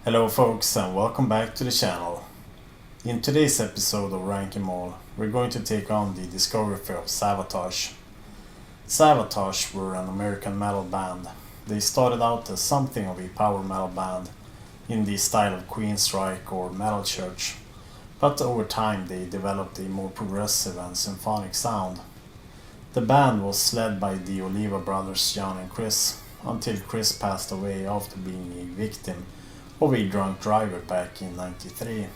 Hello folks and welcome back to the channel. In today's episode of Rank 'Em All, we're going to take on the discography of Savatage. Savatage were an American metal band. They started out as something of a power metal band in the style of Queensryche or Metal Church, but over time they developed a more progressive and symphonic sound. The band was led by the Oliva brothers Jon and Criss, until Criss passed away after being a victim of a drunk driver back in '93.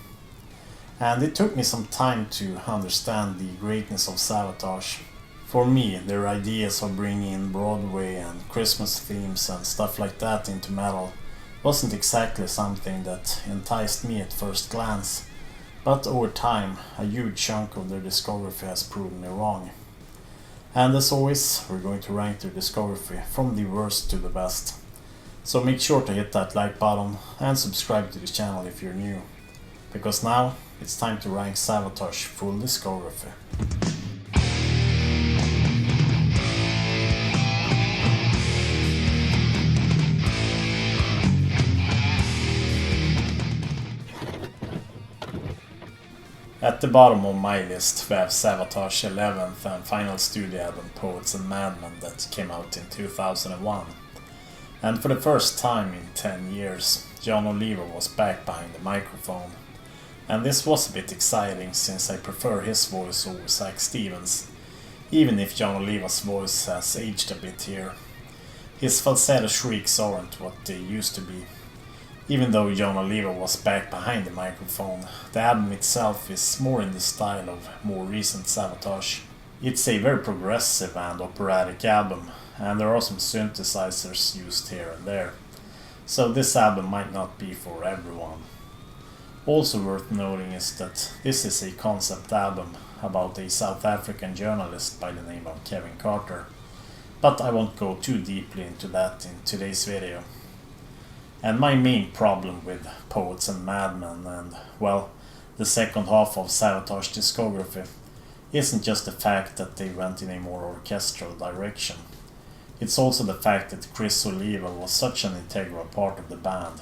And it took me some time to understand the greatness of Savatage. For me, their ideas of bringing in Broadway and Christmas themes and stuff like that into metal wasn't exactly something that enticed me at first glance, but over time a huge chunk of their discography has proven me wrong. And as always, we're going to rank their discography from the worst to the best. So make sure to hit that like button and subscribe to the channel if you're new, because now it's time to rank Savatage full discography. At the bottom of my list we have Savatage 11th and final studio album Poets and Madmen that came out in 2001. And for the first time in 10 years, Jon Oliva was back behind the microphone. And this was a bit exciting since I prefer his voice over Zach Stevens, even if Jon Oliva's voice has aged a bit here. His falsetto shrieks aren't what they used to be. Even though Jon Oliva was back behind the microphone, the album itself is more in the style of more recent Savatage. It's a very progressive and operatic album, and there are some synthesizers used here and there, so this album might not be for everyone. Also worth noting is that this is a concept album about a South African journalist by the name of Kevin Carter, but I won't go too deeply into that in today's video. And my main problem with Poets and Madmen and, well, the second half of Savatage discography isn't just the fact that they went in a more orchestral direction. It's also the fact that Criss Oliva was such an integral part of the band.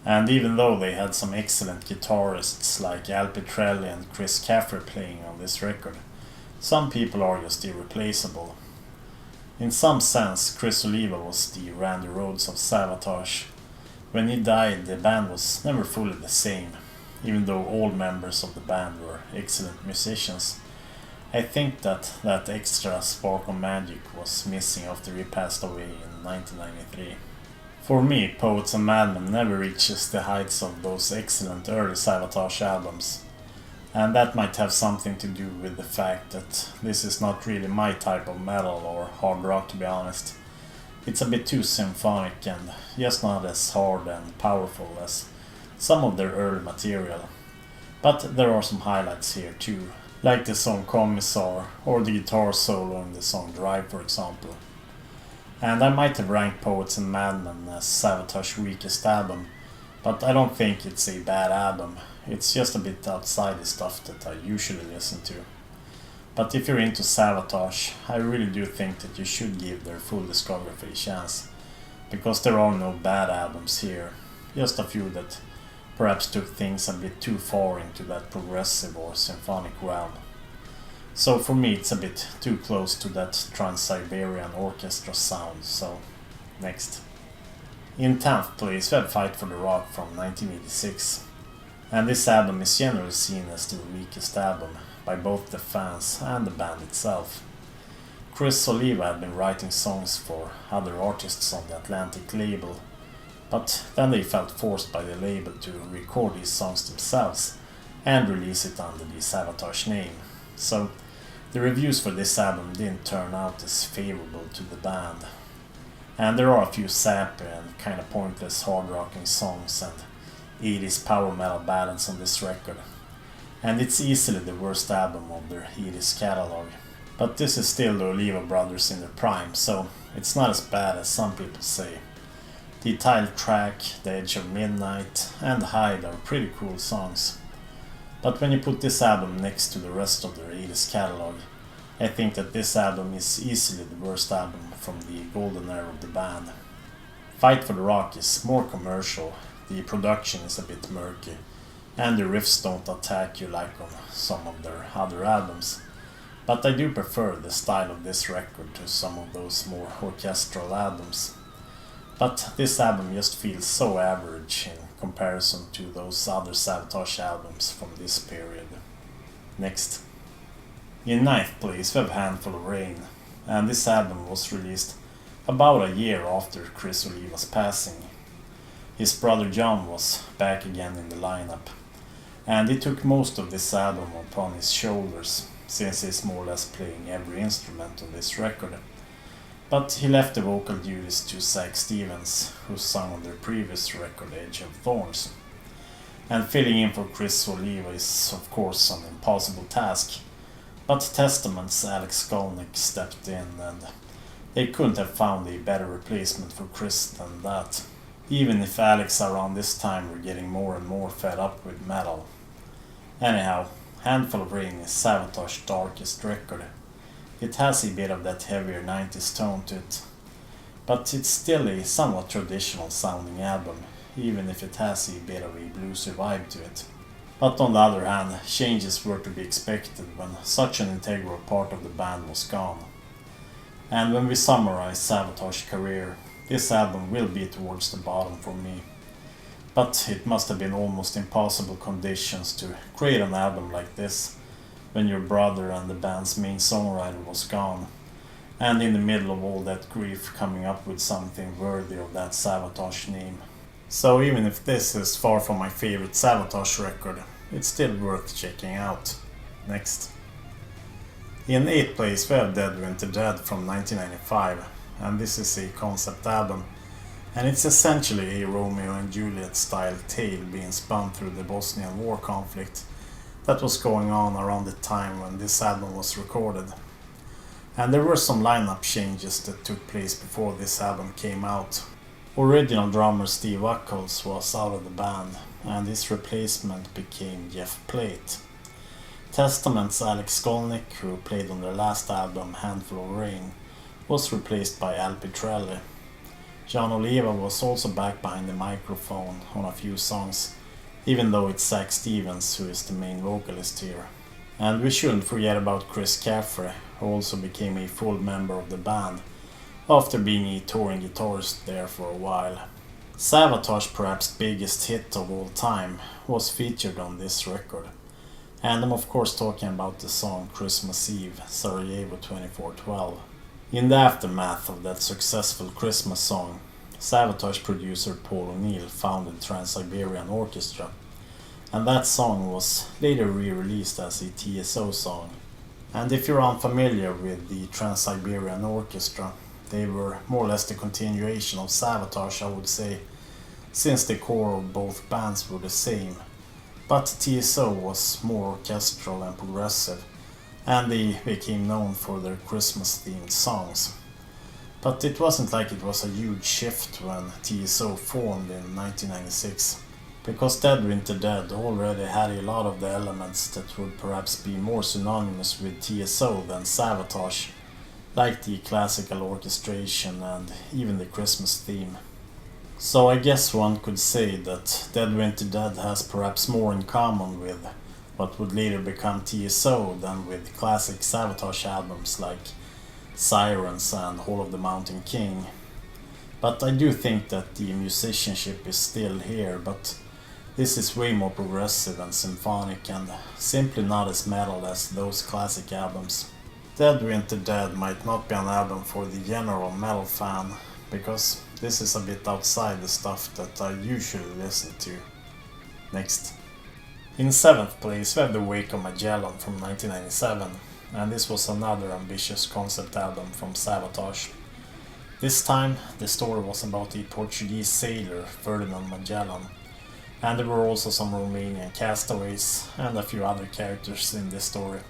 And even though they had some excellent guitarists like Al Pitrelli and Chris Caffery playing on this record, some people are just irreplaceable. In some sense, Criss Oliva was the Randy Rhoads of Savatage. When he died, the band was never fully the same, even though all members of the band were excellent musicians. I think that extra spark of magic was missing after he passed away in 1993. For me, Poets and Madmen never reaches the heights of those excellent early Savatage albums, and that might have something to do with the fact that this is not really my type of metal or hard rock, to be honest. It's a bit too symphonic and just not as hard and powerful as some of their early material. But there are some highlights here too, like the song Commissar or the guitar solo in the song Drive, for example. And I might have ranked Poets and Madmen as Savatage's weakest album, but I don't think it's a bad album. It's just a bit outside the stuff that I usually listen to. But if you're into Savatage, I really do think that you should give their full discography a chance, because there are no bad albums here, just a few that perhaps took things a bit too far into that progressive or symphonic realm. So for me it's a bit too close to that Trans-Siberian Orchestra sound, so next. In 10th place we have Fight for the Rock from 1986, and this album is generally seen as the weakest album by both the fans and the band itself. Criss Oliva had been writing songs for other artists on the Atlantic label, but then they felt forced by the label to record these songs themselves and release it under the Savatage name. So the reviews for this album didn't turn out as favorable to the band. And there are a few sappy and kinda pointless hard rocking songs and 80s power metal ballads on this record. And it's easily the worst album of their 80s catalog. But this is still the Oliva brothers in their prime, so it's not as bad as some people say. The title track, The Edge of Midnight and Hide are pretty cool songs. But when you put this album next to the rest of their 80s catalog, I think that this album is easily the worst album from the golden era of the band. Fight for the Rock is more commercial, the production is a bit murky, and the riffs don't attack you like on some of their other albums. But I do prefer the style of this record to some of those more orchestral albums. But this album just feels so average in comparison to those other Savatage albums from this period. Next. In ninth place we have Handful of Rain, and this album was released about a year after Criss Oliva's passing. His brother Jon was back again in the lineup, and he took most of this album upon his shoulders, since he's more or less playing every instrument on this record. But he left the vocal duties to Zach Stevens, who sung on their previous record Age of Thorns. And filling in for Criss Oliva is of course an impossible task, but Testament's Alex Skolnick stepped in and they couldn't have found a better replacement for Criss than that, even if Alex around this time were getting more and more fed up with metal. Anyhow, Handful of Rain is Savatage's darkest record. It has a bit of that heavier 90s tone to it, but it's still a somewhat traditional sounding album, even if it has a bit of a bluesy vibe to it. But on the other hand, changes were to be expected when such an integral part of the band was gone. And when we summarize Savatage's career, this album will be towards the bottom for me. But it must have been almost impossible conditions to create an album like this when your brother and the band's main songwriter was gone, and in the middle of all that grief coming up with something worthy of that Savatage name. So even if this is far from my favorite Savatage record, it's still worth checking out. Next. In 8th place we have Dead Winter Dead from 1995, and this is a concept album, and it's essentially a Romeo and Juliet style tale being spun through the Bosnian War conflict that was going on around the time when this album was recorded. And there were some lineup changes that took place before this album came out. Original drummer Steve Uckles was out of the band, and his replacement became Jeff Plate. Testament's Alex Skolnick, who played on their last album Handful of Rain, was replaced by Al Pitrelli. Jon Oliva was also back behind the microphone on a few songs, even though it's Zach Stevens who is the main vocalist here. And we shouldn't forget about Chris Caffery, who also became a full member of the band, after being a touring guitarist there for a while. Savatage's perhaps biggest hit of all time was featured on this record, and I'm of course talking about the song Christmas Eve, Sarajevo 2412. In the aftermath of that successful Christmas song, Savatage producer Paul O'Neill founded Trans-Siberian Orchestra, and that song was later re-released as a TSO song. And if you're unfamiliar with the Trans-Siberian Orchestra, they were more or less the continuation of Savatage, I would say, since the core of both bands were the same. But TSO was more orchestral and progressive, and they became known for their Christmas-themed songs. But it wasn't like it was a huge shift when TSO formed in 1996, because Dead Winter Dead already had a lot of the elements that would perhaps be more synonymous with TSO than Savatage, like the classical orchestration and even the Christmas theme. So I guess one could say that Dead Winter Dead has perhaps more in common with what would later become TSO than with classic Savatage albums like Sirens and Hall of the Mountain King. But I do think that the musicianship is still here, but this is way more progressive and symphonic and simply not as metal as those classic albums. Dead Winter Dead might not be an album for the general metal fan, because this is a bit outside the stuff that I usually listen to. Next. In 7th place we have The Wake of Magellan from 1997, and this was another ambitious concept album from Savatage. This time the story was about a Portuguese sailor, Ferdinand Magellan, and there were also some Romanian castaways and a few other characters in this story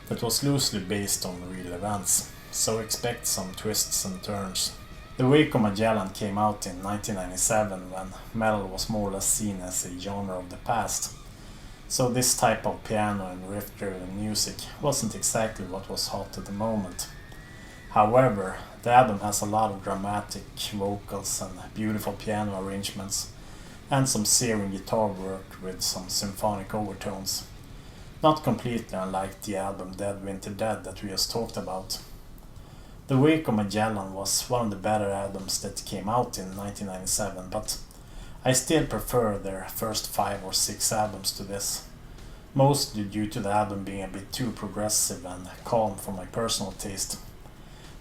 that was loosely based on real events, so expect some twists and turns. The Wake of Magellan came out in 1997 when metal was more or less seen as a genre of the past, so this type of piano and riff-driven music wasn't exactly what was hot at the moment. However, the album has a lot of dramatic vocals and beautiful piano arrangements, and some searing guitar work with some symphonic overtones. Not completely unlike the album Dead Winter Dead that we just talked about. The Wake of Magellan was one of the better albums that came out in 1997, but I still prefer their first 5 or 6 albums to this, mostly due to the album being a bit too progressive and calm for my personal taste.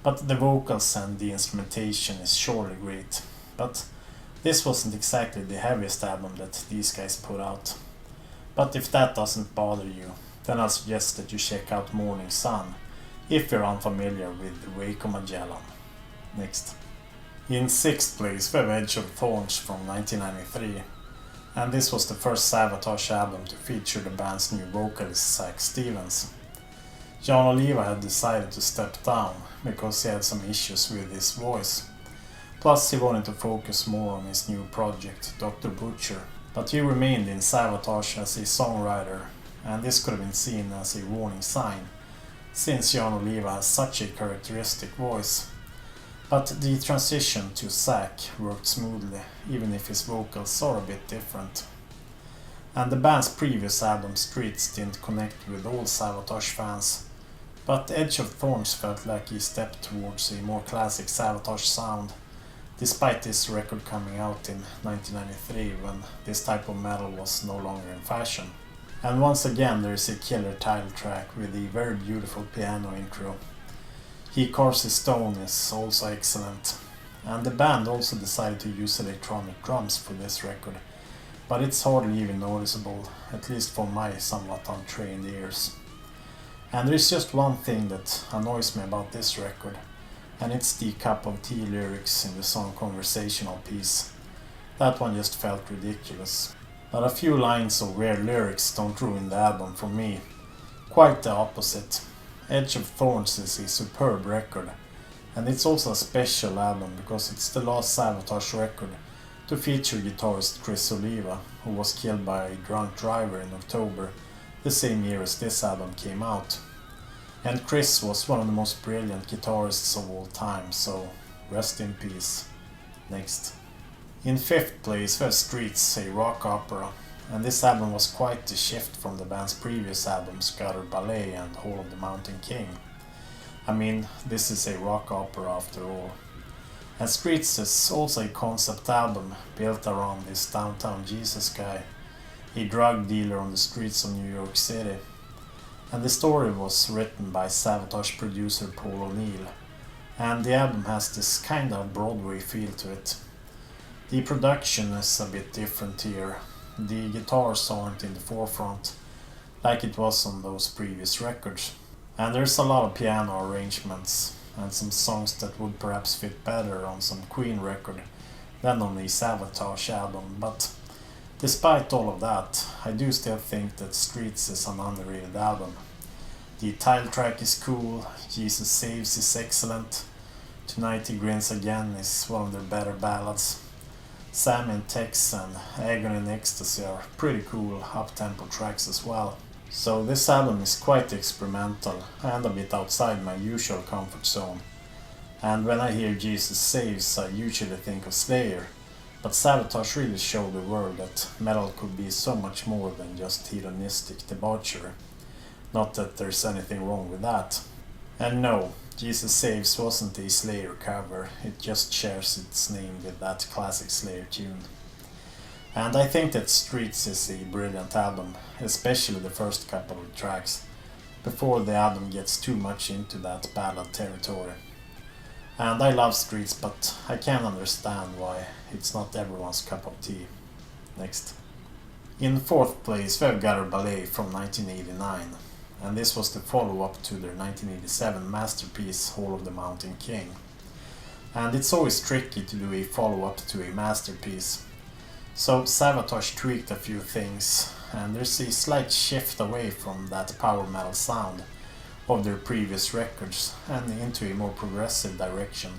But the vocals and the instrumentation is surely great, but this wasn't exactly the heaviest album that these guys put out. But if that doesn't bother you, then I'll suggest that you check out Morning Sun, if you're unfamiliar with the Wake of Magellan. Next. In 6th place we have Edge of Thorns from 1993, and this was the first Savatage album to feature the band's new vocalist Zach Stevens. Jon Oliva had decided to step down because he had some issues with his voice. Plus he wanted to focus more on his new project, Dr. Butcher. But he remained in Savatage as a songwriter, and this could have been seen as a warning sign, since Jon Oliva has such a characteristic voice. But the transition to Zach worked smoothly, even if his vocals are a bit different. And the band's previous album Streets didn't connect with all Savatage fans, but Edge of Thorns felt like he stepped towards a more classic Savatage sound, despite this record coming out in 1993 when this type of metal was no longer in fashion. And once again there is a killer title track with a very beautiful piano intro. He Carves His Stone is also excellent, and the band also decided to use electronic drums for this record, but it's hardly even noticeable, at least for my somewhat untrained ears. And there's just one thing that annoys me about this record, and it's the cup of tea lyrics in the song Conversational Piece. That one just felt ridiculous. But a few lines of weird lyrics don't ruin the album for me. Quite the opposite. Edge of Thorns is a superb record, and it's also a special album because it's the last Savatage record to feature guitarist Chris Oliva, who was killed by a drunk driver in October, the same year as this album came out. And Criss was one of the most brilliant guitarists of all time, so rest in peace. Next. In 5th place we have Streets, a rock opera, and this album was quite the shift from the band's previous albums Ballet and Hall of the Mountain King. I mean, this is a rock opera after all. And Streets is also a concept album built around this downtown Jesus guy, a drug dealer on the streets of New York City. And the story was written by Savatage producer Paul O'Neill, and the album has this kind of Broadway feel to it. The production is a bit different here. The guitars aren't in the forefront, like it was on those previous records. And there's a lot of piano arrangements, and some songs that would perhaps fit better on some Queen record than on the Savatage album, but despite all of that, I do still think that Streets is an underrated album. The title track is cool, Jesus Saves is excellent, Tonight He Grins Again is one of their better ballads. Sam and Tex and Agony and Ecstasy are pretty cool up-tempo tracks as well. So this album is quite experimental and a bit outside my usual comfort zone. And when I hear Jesus Saves, I usually think of Slayer, but Savatage really showed the world that metal could be so much more than just hedonistic debauchery. Not that there's anything wrong with that. And no, Jesus Saves wasn't a Slayer cover, it just shares its name with that classic Slayer tune. And I think that Streets is a brilliant album, especially the first couple of tracks, before the album gets too much into that ballad territory. And I love Streets, but I can understand why it's not everyone's cup of tea. Next. In 4th place we have Ballet from 1989. And this was the follow-up to their 1987 masterpiece Hall of the Mountain King. And it's always tricky to do a follow-up to a masterpiece. So Savatage tweaked a few things, and there's a slight shift away from that power metal sound of their previous records and into a more progressive direction,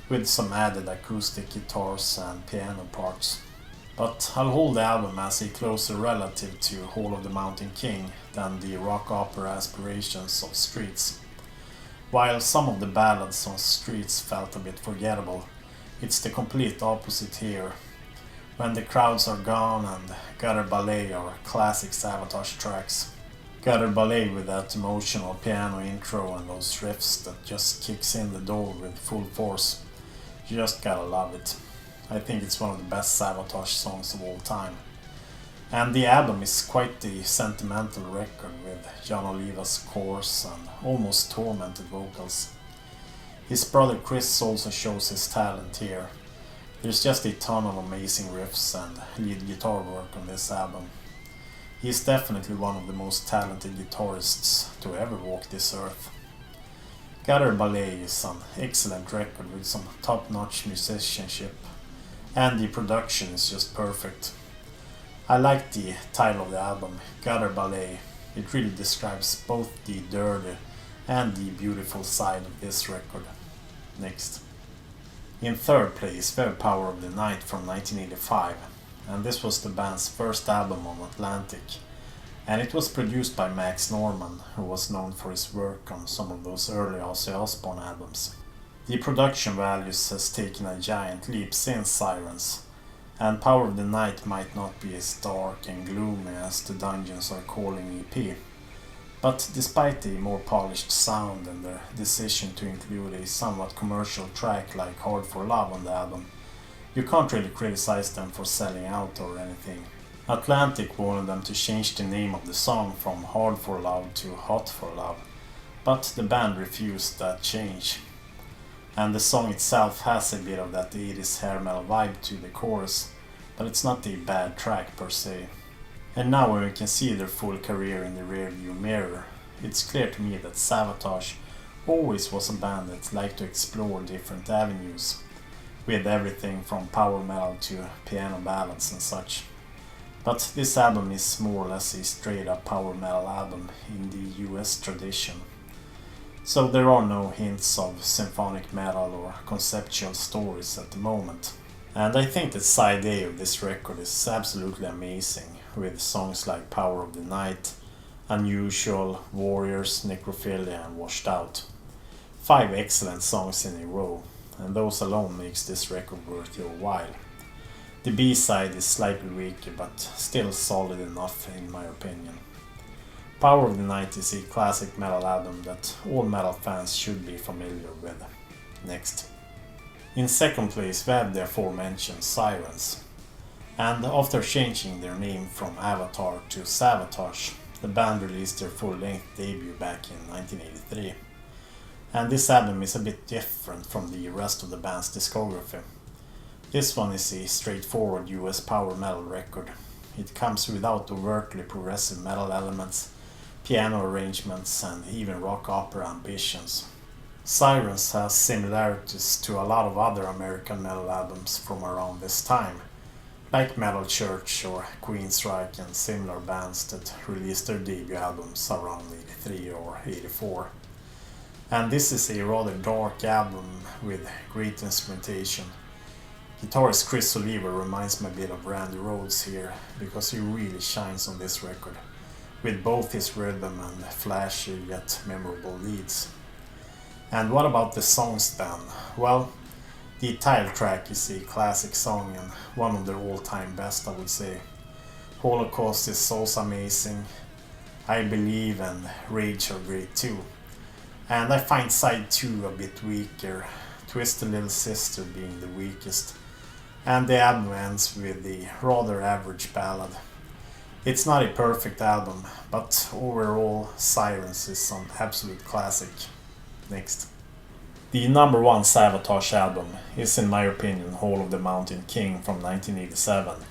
with some added acoustic guitars and piano parts. But I'll hold the album as a closer relative to Hall of the Mountain King than the rock opera aspirations of Streets. While some of the ballads on Streets felt a bit forgettable, it's the complete opposite here. When the Crowds Are Gone and Gutter Ballet are classic Savatage tracks. Gutter Ballet with that emotional piano intro and those riffs that just kicks in the door with full force. You just gotta love it. I think it's one of the best Savatage songs of all time. And the album is quite the sentimental record with Jon Oliva's coarse and almost tormented vocals. His brother Criss also shows his talent here. There's just a ton of amazing riffs and lead guitar work on this album. He's definitely one of the most talented guitarists to ever walk this earth. Gutter Ballet is an excellent record with some top-notch musicianship, and the production is just perfect. I like the title of the album, Gutter Ballet. It really describes both the dirty and the beautiful side of this record. Next. In third place, we have Power of the Night from 1985, and this was the band's first album on Atlantic, and it was produced by Max Norman, who was known for his work on some of those early Ozzy Osbourne albums. The production values has taken a giant leap since Sirens, and Power of the Night might not be as dark and gloomy as the Dungeons Are Calling EP, but despite the more polished sound and their decision to include a somewhat commercial track like Hard for Love on the album, you can't really criticize them for selling out or anything. Atlantic wanted them to change the name of the song from Hard for Love to Hot for Love, but the band refused that change. And the song itself has a bit of that 80s hair metal vibe to the chorus, but it's not a bad track per se. And now when we can see their full career in the rearview mirror, it's clear to me that Savatage always was a band that liked to explore different avenues, with everything from power metal to piano ballads and such. But this album is more or less a straight up power metal album in the US tradition. So there are no hints of symphonic metal or conceptual stories at the moment. And I think that side A of this record is absolutely amazing, with songs like Power of the Night, Unusual, Warriors, Necrophilia and Washed Out. 5 excellent songs in a row, and those alone makes this record worth your while. The B-side is slightly weaker, but still solid enough in my opinion. Power of the Night is a classic metal album that all metal fans should be familiar with. Next. In second place we have the aforementioned Sirens. And after changing their name from Avatar to Savatage, the band released their full-length debut back in 1983. And this album is a bit different from the rest of the band's discography. This one is a straightforward US power metal record. It comes without overtly progressive metal elements, piano arrangements and even rock opera ambitions. Sirens has similarities to a lot of other American metal albums from around this time, like Metal Church or Queensryche and similar bands that released their debut albums around 83 or 84. And this is a rather dark album with great instrumentation. Guitarist Chris Oliva reminds me a bit of Randy Rhoads here, because he really shines on this record, with both his rhythm and flashy yet memorable leads. And what about the songs then? Well, the title track is a classic song and one of their all-time best, I would say. Holocaust is also amazing, I Believe and Rage are great too. And I find side 2 a bit weaker, Twisted Little Sister being the weakest. And the album ends with the rather average ballad. It's not a perfect album, but overall Sirens is an absolute classic. Next. The number 1 Savatage album is in my opinion Hall of the Mountain King from 1987.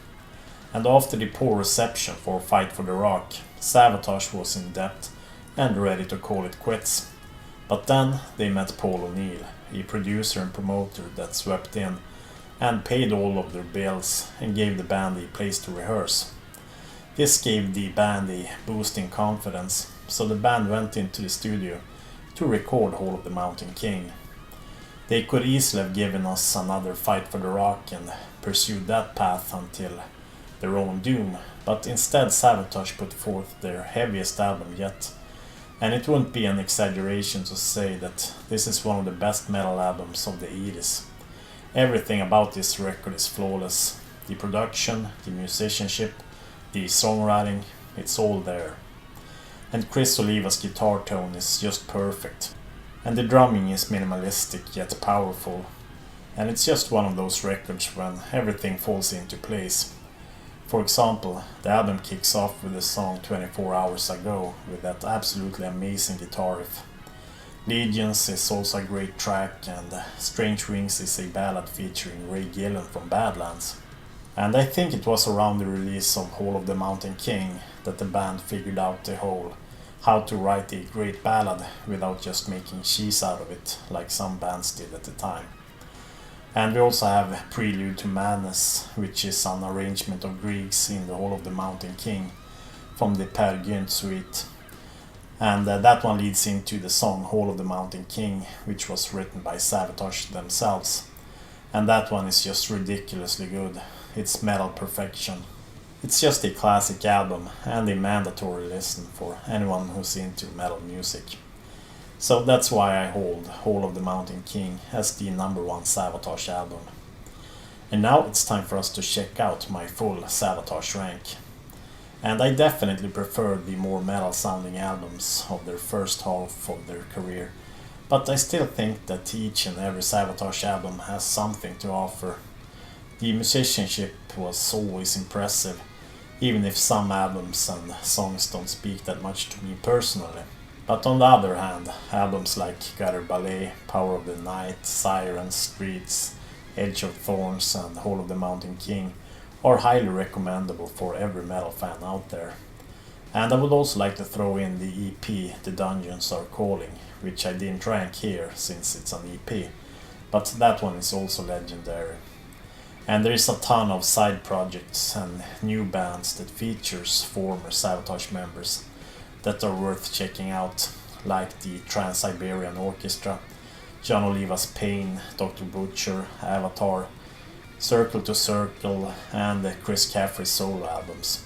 And after the poor reception for Fight for the Rock, Savatage was in debt and ready to call it quits. But then they met Paul O'Neill, a producer and promoter that swept in and paid all of their bills and gave the band a place to rehearse. This gave the band a boost in confidence, so the band went into the studio to record Hall of the Mountain King. They could easily have given us another Fight for the Rock and pursued that path until their own doom, but instead Savatage put forth their heaviest album yet, and it wouldn't be an exaggeration to say that this is one of the best metal albums of the 80s. Everything about this record is flawless. The production, the musicianship, the songwriting, it's all there. And Chris Oliva's guitar tone is just perfect. And the drumming is minimalistic yet powerful. And it's just one of those records when everything falls into place. For example, the album kicks off with the song 24 Hours Ago with that absolutely amazing guitar riff. Legions is also a great track, and Strange Wings is a ballad featuring Ray Gillen from Badlands. And I think it was around the release of Hall of the Mountain King that the band figured out the whole how to write a great ballad without just making cheese out of it like some bands did at the time. And we also have Prelude to Madness, which is an arrangement of Griegs in the Hall of the Mountain King from the Per Gynt suite. And that one leads into the song Hall of the Mountain King, which was written by Savatage themselves. And that one is just ridiculously good. It's metal perfection. It's just a classic album and a mandatory listen for anyone who's into metal music. So that's why I hold Hall of the Mountain King as the #1 Savatage album. And now it's time for us to check out my full Savatage rank. And I definitely prefer the more metal sounding albums of their first half of their career, but I still think that each and every Savatage album has something to offer. The musicianship was always impressive, even if some albums and songs don't speak that much to me personally. But on the other hand, albums like Ballet, Power of the Night, Sirens, Streets, Edge of Thorns and Hall of the Mountain King are highly recommendable for every metal fan out there. And I would also like to throw in the EP The Dungeons Are Calling, which I didn't rank here since it's an EP, but that one is also legendary. And there is a ton of side projects and new bands that features former Savatage members that are worth checking out, like the Trans-Siberian Orchestra, John Oliva's Pain, Dr. Butcher, Avatar, Circle to Circle, and the Chris Caffery solo albums.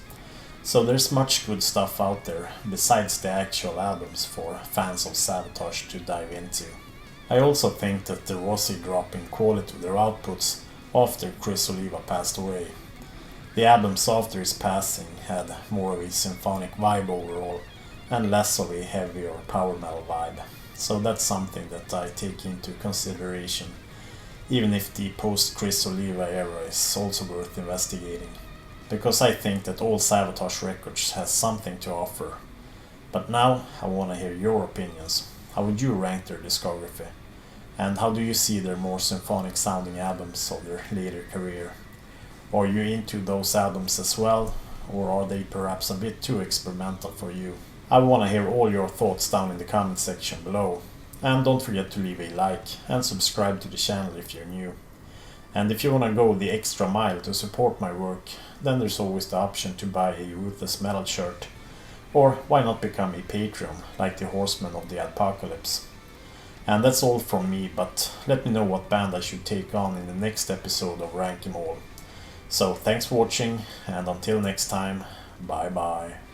So there's much good stuff out there, besides the actual albums for fans of Savatage to dive into. I also think that there was a drop in quality of their outputs after Chris Oliva passed away. The albums after his passing had more of a symphonic vibe overall, and less of a heavy or power metal vibe. So that's something that I take into consideration, even if the post-Chris Oliva era is also worth investigating. Because I think that all Savatage records has something to offer. But now I wanna hear your opinions. How would you rank their discography? And how do you see their more symphonic sounding albums of their later career? Are you into those albums as well, or are they perhaps a bit too experimental for you? I wanna hear all your thoughts down in the comment section below. And don't forget to leave a like and subscribe to the channel if you're new. And if you wanna go the extra mile to support my work, then there's always the option to buy a Ruthless metal shirt. Or why not become a Patreon, like the Horsemen of the Apocalypse. And that's all from me, but let me know what band I should take on in the next episode of Rank 'Em All. So thanks for watching, and until next time, bye bye.